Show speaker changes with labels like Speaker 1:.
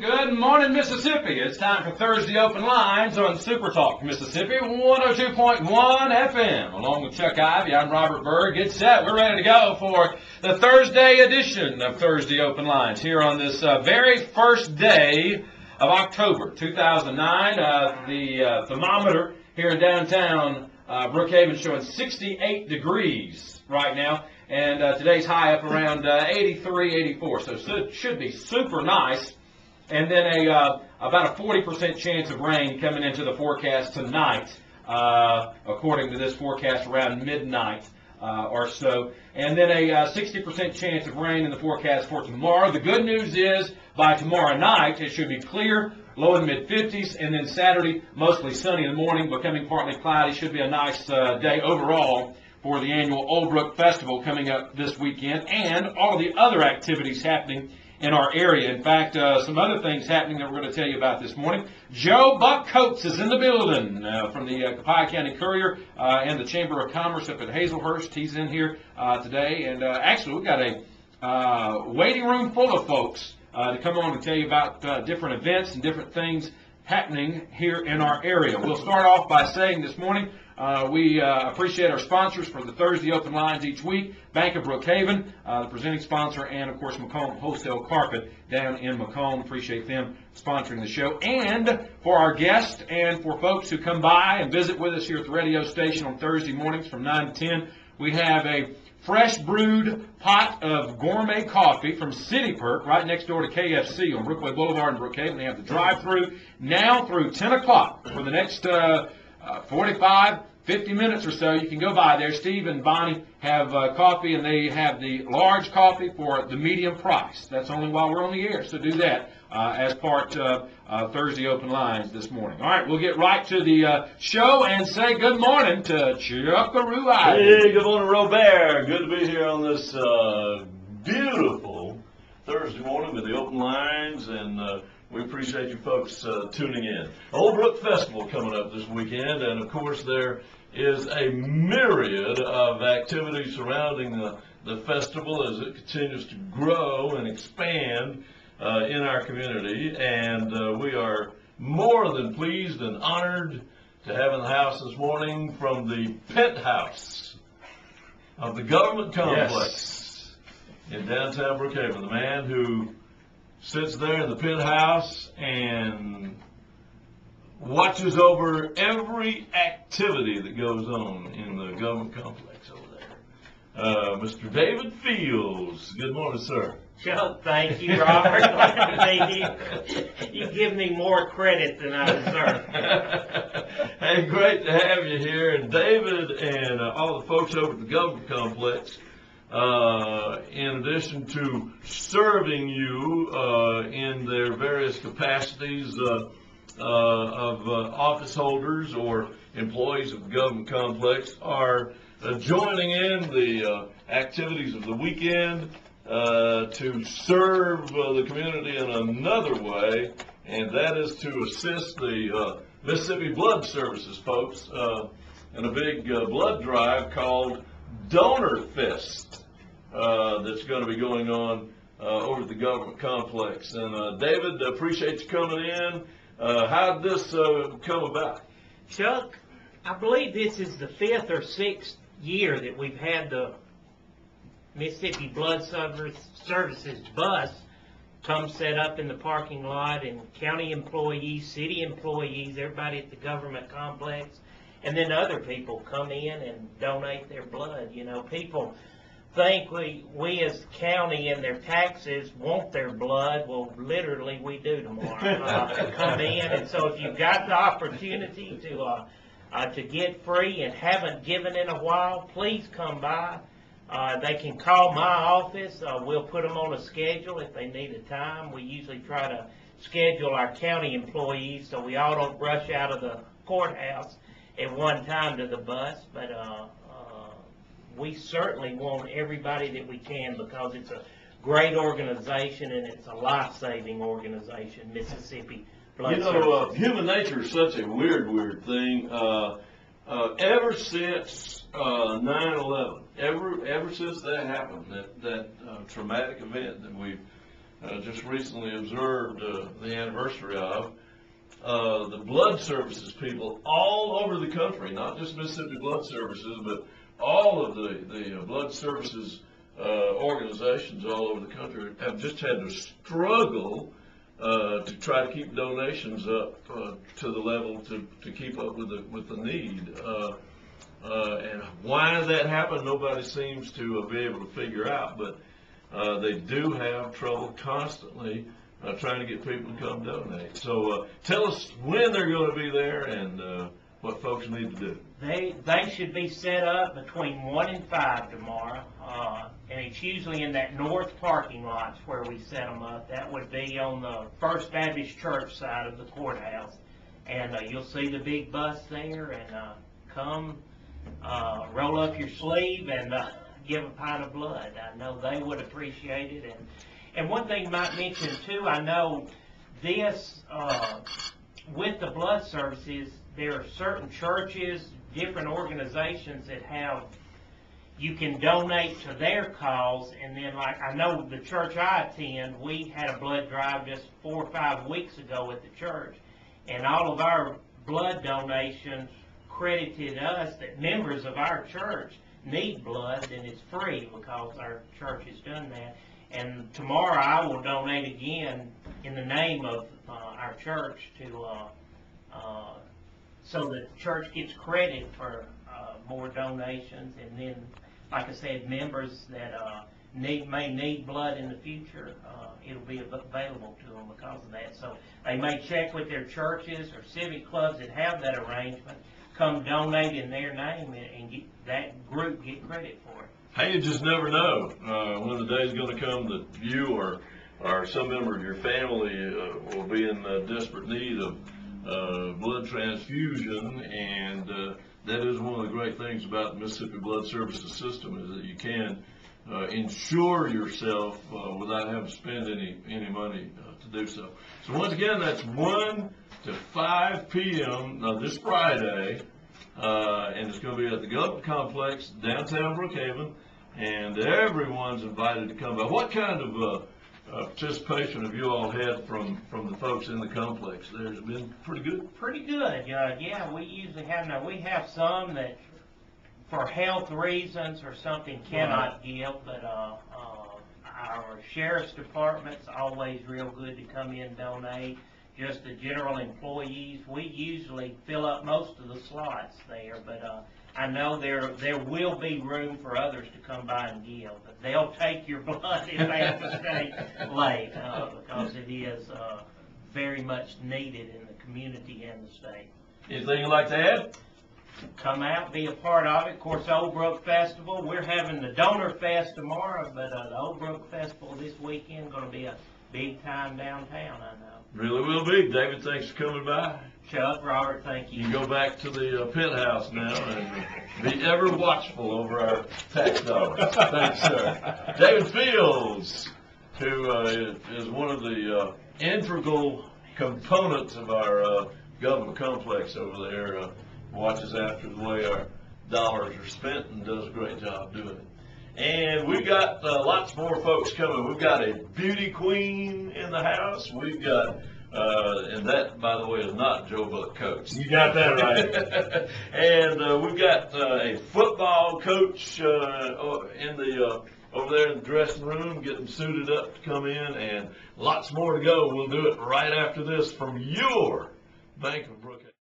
Speaker 1: Good morning, Mississippi. It's time for Thursday Open Lines on Super Talk Mississippi 102.1 FM. Along with Chuck Ivey, I'm Robert Berg. Get set. We're ready to go for the Thursday edition of Thursday Open Lines here on this very first day of October 2009. The thermometer here in downtown Brookhaven showing 68 degrees right now. And today's high up around 83, 84. So it should be super nice. And then about a 40% chance of rain coming into the forecast tonight, according to this forecast, around midnight or so. And then a 60% chance of rain in the forecast for tomorrow. The good news is by tomorrow night it should be clear, low in the mid-50s, and then Saturday mostly sunny in the morning, becoming partly cloudy. Should be a nice day overall for the annual Old Brook Festival coming up this weekend, and all the other activities happening in our area. In fact, some other things happening that we're going to tell you about this morning. Joe Buck Coates is in the building from the Copiah County Courier and the Chamber of Commerce up at Hazelhurst. He's in here today, and actually we've got a waiting room full of folks to come on and tell you about different events and different things happening here in our area. We'll start off by saying this morning we appreciate our sponsors for the Thursday Open Lines each week. Bank of Brookhaven, the presenting sponsor, and, of course, Macomb Wholesale Carpet down in Macomb. Appreciate them sponsoring the show. And for our guests and for folks who come by and visit with us here at the radio station on Thursday mornings from 9 to 10, we have a fresh brewed pot of gourmet coffee from City Perk right next door to KFC on Brookway Boulevard in Brookhaven. They have the drive-through now through 10 o'clock for the next 45, 50 minutes or so. You can go by there. Steve and Bonnie have coffee, and they have the large coffee for the medium price. That's only while we're on the air, so do that as part of Thursday Open Lines this morning. All right, we'll get right to the show and say good morning to Chuckaroo Ivey.
Speaker 2: Hey, good morning, Robert. Good to be here on this beautiful Thursday morning with the Open Lines, and we appreciate you folks tuning in. Old Brook Festival coming up this weekend, and of course there is a myriad of activities surrounding the festival as it continues to grow and expand in our community. And we are more than pleased and honored to have in the house this morning from the penthouse of the government complex in downtown Brookhaven, the man who sits there in the penthouse and watches over every activity that goes on in the government complex over there. Mr. David Fields. Good morning, sir.
Speaker 3: Chuck, thank you, Robert. Glad to be here. You give me more credit than I deserve.
Speaker 2: Hey, great to have you here. And David and all the folks over at the government complex, in addition to serving you in their various capacities of office holders or employees of the government complex, are joining in the activities of the weekend to serve the community in another way, and that is to assist the Mississippi Blood Services folks in a big blood drive called Donor Fest that's going to be going on over at the government complex. And David, appreciate you coming in. How did this come about?
Speaker 3: Chuck, I believe this is the 5th or 6th year that we've had the Mississippi Blood Services bus come set up in the parking lot, and county employees, city employees, everybody at the government complex, and then other people come in and donate their blood. You know, people think we as county and their taxes want their blood. Well, literally we do tomorrow to come in. And so if you've got the opportunity to get free and haven't given in a while, please come by. They can call my office. We'll put them on a schedule if they need a time. We usually try to schedule our county employees so we all don't rush out of the courthouse at one time to the bus. But we certainly want everybody that we can, because it's a great organization and it's a life-saving organization, Mississippi Blood Services.
Speaker 2: Human nature is such a weird thing. Ever since 9/11, ever since that happened, that traumatic event that we've just recently observed the anniversary of. The blood services people all over the country, not just Mississippi Blood Services, but all of the blood services organizations all over the country have just had to struggle to try to keep donations up to the level to keep up with the need. And why that happened, nobody seems to be able to figure out, but they do have trouble constantly trying to get people to come donate. So tell us when they're going to be there and what folks need to do.
Speaker 3: They should be set up between 1 and 5 tomorrow, and it's usually in that north parking lots where we set them up. That would be on the First Baptist Church side of the courthouse, and you'll see the big bus there, and come roll up your sleeve and give a pint of blood. I know they would appreciate it. And one thing you might mention too, I know this, with the blood services, there are certain churches, different organizations that have, you can donate to their cause, and then like, I know the church I attend, we had a blood drive just 4 or 5 weeks ago at the church, and all of our blood donations credited us that members of our church need blood, and it's free because our church has done that. And tomorrow I will donate again in the name of our church to so that the church gets credit for more donations. And then, like I said, members that may need blood in the future, it'll be available to them because of that. So they may check with their churches or civic clubs that have that arrangement, come donate in their name, and get that group get credit for it.
Speaker 2: Hey, you just never know when the day is going to come that you or some member of your family will be in desperate need of blood transfusion, and that is one of the great things about the Mississippi Blood Services system, is that you can insure yourself without having to spend any money to do so. So once again, that's 1 to 5 p.m. This Friday. And it's going to be at the Government Complex, downtown Brookhaven, and everyone's invited to come by. What kind of participation have you all had from the folks in the complex? There's been pretty good?
Speaker 3: Pretty good. Yeah, we usually have some that for health reasons or something cannot give, but our sheriff's department's always real good to come in and donate. Just the general employees, we usually fill up most of the slots there, but I know there will be room for others to come by and give, but they'll take your blood if they have to stay late, because it is very much needed in the community and the state.
Speaker 2: Anything you'd like to add?
Speaker 3: Come out, be a part of it. Of course, Old Brook Festival, we're having the Donor Fest tomorrow, but the Old Brook Festival this weekend going to be a big time downtown, I know.
Speaker 2: Really will be. David, thanks for coming by.
Speaker 3: Chuck, Robert, thank you.
Speaker 2: You go back to the pit house now and be ever watchful over our tax dollars. Thanks, sir. David Fields, who is one of the integral components of our government complex over there, watches after the way our dollars are spent and does a great job doing it. And we've got lots more folks coming. We've got a beauty queen in the house. We've got, and that, by the way, is not Joe Buck Coach.
Speaker 4: You got that right.
Speaker 2: And we've got a football coach in the over there in the dressing room, getting suited up to come in, and lots more to go. We'll do it right after this from your Bank of Brookhaven.